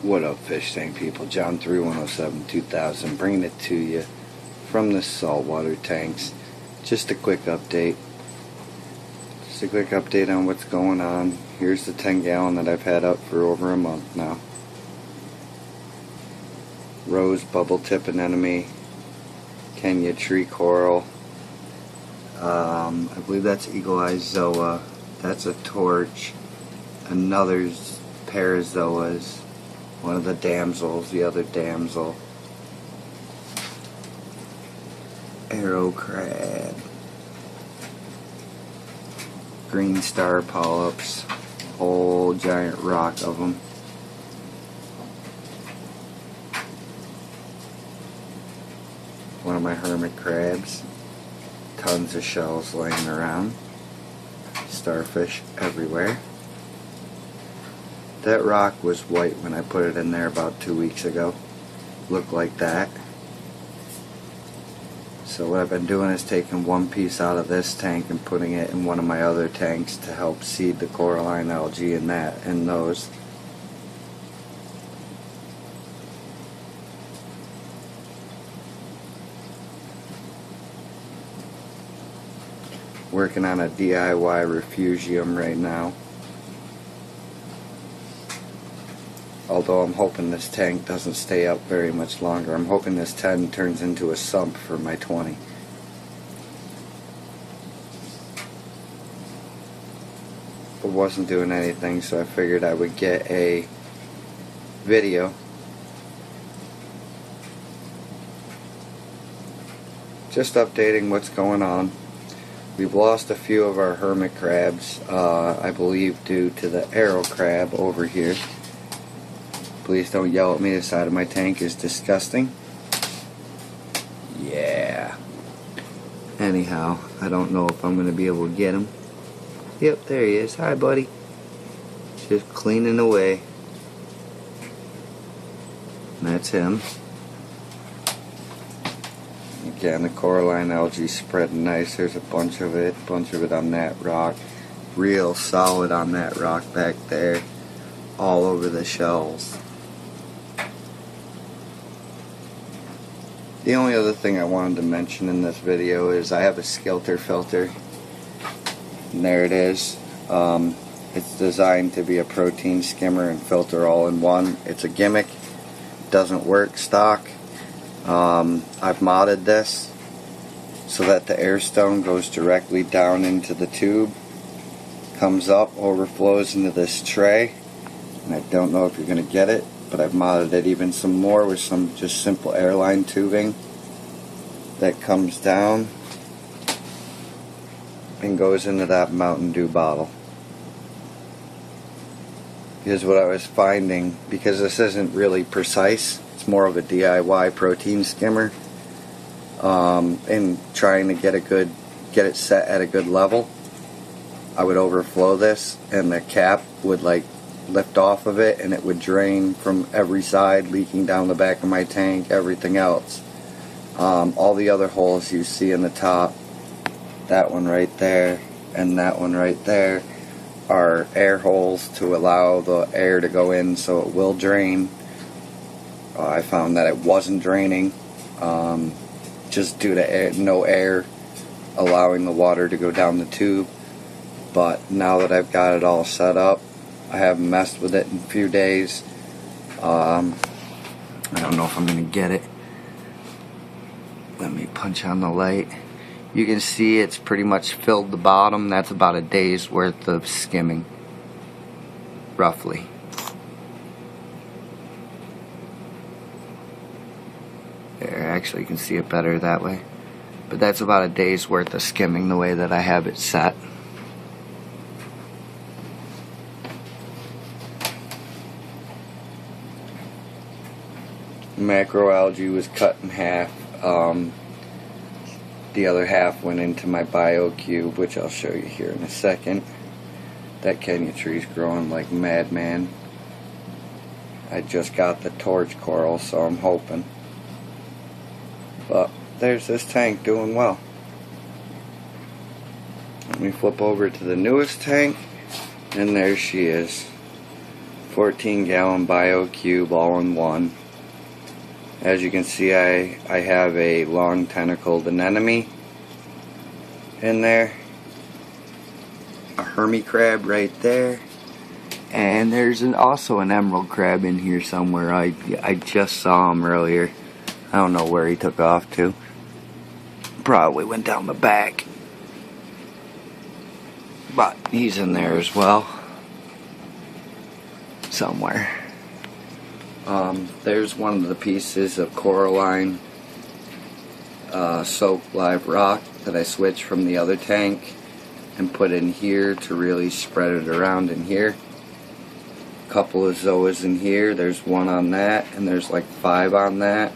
What up, fish tank people? John 3107 2000, bringing it to you from the saltwater tanks. Just a quick update. On what's going on. Here's the 10-gallon that I've had up for over a month now. Rose, bubble tip anemone, Kenya tree coral. I believe that's eagle eye zoa. That's a torch. Another pair of zoas. One of the damsels, the other damsel. Arrow crab. Green star polyps. Whole giant rock of them. One of my hermit crabs. Tons of shells laying around. Starfish everywhere. That rock was white when I put it in there about 2 weeks ago. Looked like that. So what I've been doing is taking one piece out of this tank and putting it in one of my other tanks to help seed the coralline algae in those. Working on a DIY refugium right now. Although I'm hoping this tank doesn't stay up very much longer. I'm hoping this 10 turns into a sump for my 20. But wasn't doing anything, so I figured I would get a video just updating what's going on. We've lost a few of our hermit crabs, I believe due to the arrow crab over here. Please don't yell at me, the side of my tank is disgusting. Yeah. Anyhow, I don't know if I'm going to be able to get him. Yep, there he is. Hi, buddy. Just cleaning away. And that's him. Again, the coralline algae spreading nice. There's a bunch of it on that rock. Real solid on that rock back there. All over the shells. The only other thing I wanted to mention in this video is I have a Skelter filter. And there it is. It's designed to be a protein skimmer and filter all in one. It's a gimmick. Doesn't work stock. I've modded this so that the air stone goes directly down into the tube, comes up, overflows into this tray, and I don't know if you're going to get it, but I've modded it even some more with some just simple airline tubing that comes down and goes into that Mountain Dew bottle. Here's what I was finding, because this isn't really precise, it's more of a DIY protein skimmer, and trying to get it set at a good level. I would overflow this and the cap would like lift off of it and it would drain from every side, leaking down the back of my tank, everything else. All the other holes you see in the top, that one right there and that one right there, are air holes to allow the air to go in so it will drain. I found that it wasn't draining just due to no air allowing the water to go down the tube. But now that I've got it all set up, I haven't messed with it in a few days. I don't know if I'm going to get it. Let me punch on the light. You can see it's pretty much filled the bottom. That's about a day's worth of skimming, roughly. There, actually you can see it better that way. But that's about a day's worth of skimming the way that I have it set. Macroalgae was cut in half. The other half went into my BioCube, which I'll show you here in a second. That Kenya tree's growing like madman. I just got the torch coral, so I'm hoping. But there's this tank doing well. Let me flip over to the newest tank, and there she is. 14-gallon bio cube all in one. As you can see, I have a long tentacled anemone in there, a hermit crab right there, and there's also an emerald crab in here somewhere. I just saw him earlier. I don't know where he took off to. Probably went down the back, but he's in there as well somewhere. There's one of the pieces of coralline soaked live rock that I switched from the other tank and put in here to really spread it around in here. A couple of zoas in here. There's one on that, and there's like 5 on that.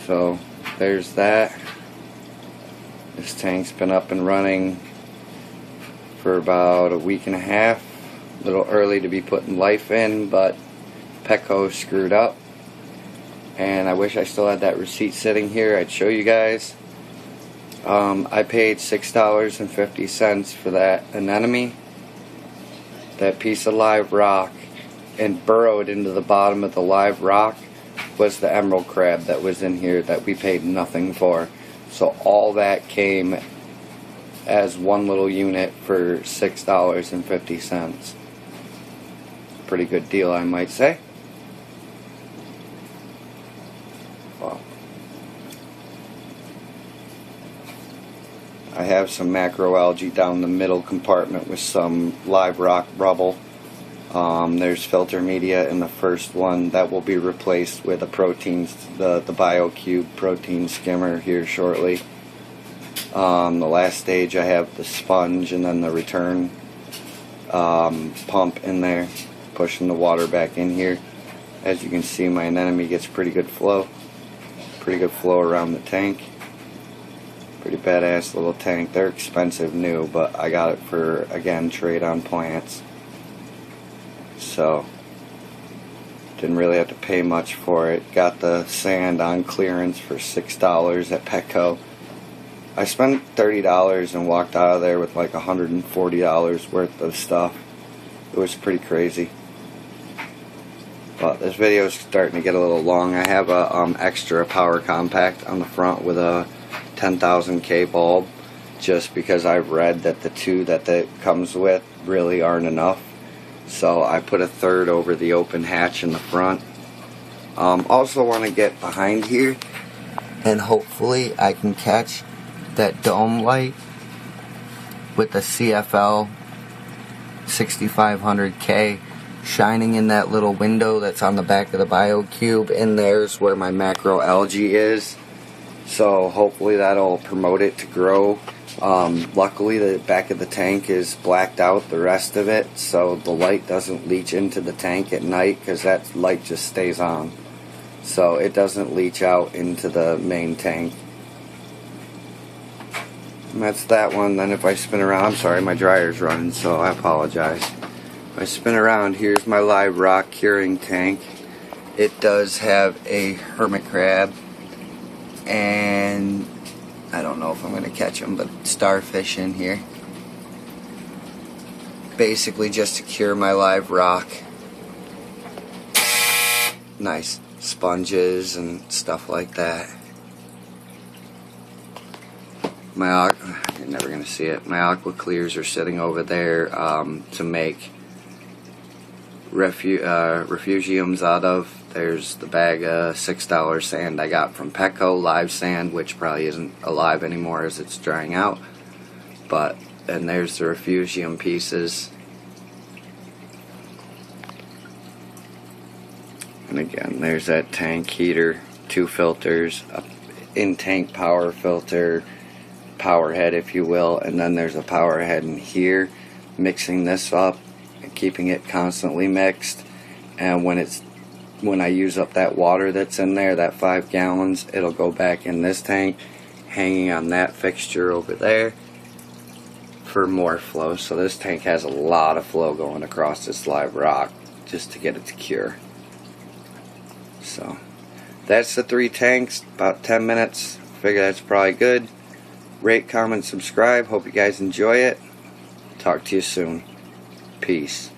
So there's that. This tank's been up and running for about a week and a half. A little early to be putting life in, but Petco screwed up, and I wish I still had that receipt sitting here. I'd show you guys. I paid $6.50 for that anemone. That piece of live rock, and burrowed into the bottom of the live rock was the emerald crab that was in here that we paid nothing for. So all that came as one little unit for $6.50. Pretty good deal, I might say. Well, I have some macroalgae down the middle compartment with some live rock rubble. There's filter media in the first one that will be replaced with a protein, the BioCube protein skimmer here shortly. The last stage I have the sponge and then the return pump in there, pushing the water back in here. As you can see, my anemone gets pretty good flow around the tank. Pretty badass little tank. They're expensive new, but I got it for, again, trade on plants. So didn't really have to pay much for it. Got the sand on clearance for $6 at Petco. I spent $30 and walked out of there with like $140 worth of stuff. It was pretty crazy. But this video is starting to get a little long. I have a extra power compact on the front with a 10,000K bulb, just because I've read that the 2 that comes with really aren't enough. So I put a 1/3 over the open hatch in the front. Also want to get behind here, and hopefully I can catch that dome light with the CFL 6500K shining in that little window that's on the back of the BioCube. In there's where my macroalgae is. So hopefully that'll promote it to grow. Luckily the back of the tank is blacked out, the rest of it, so the light doesn't leach into the tank at night, because that light just stays on. So it doesn't leach out into the main tank. And that's that one. Then if I spin around, I'm sorry, my dryer's running, so I apologize. If I spin around, here's my live rock curing tank. It does have a hermit crab, and I don't know if I'm going to catch them, but starfish in here. Basically just to cure my live rock. Nice sponges and stuff like that. You're never going to see it. My aqua clears are sitting over there to make refugiums out of. There's the bag of $6 sand I got from Petco, live sand, which probably isn't alive anymore as it's drying out. And there's the refugium pieces. And again, there's that tank heater, 2 filters, a in-tank power filter, power head if you will, and then there's a power head in here, mixing this up and keeping it constantly mixed. And when I use up that water that's in there, that 5 gallons, it'll go back in this tank, hanging on that fixture over there for more flow. So this tank has a lot of flow going across this live rock just to get it to cure. So that's the 3 tanks, about 10 minutes. Figure that's probably good. Rate, comment, subscribe. Hope you guys enjoy it. Talk to you soon. Peace.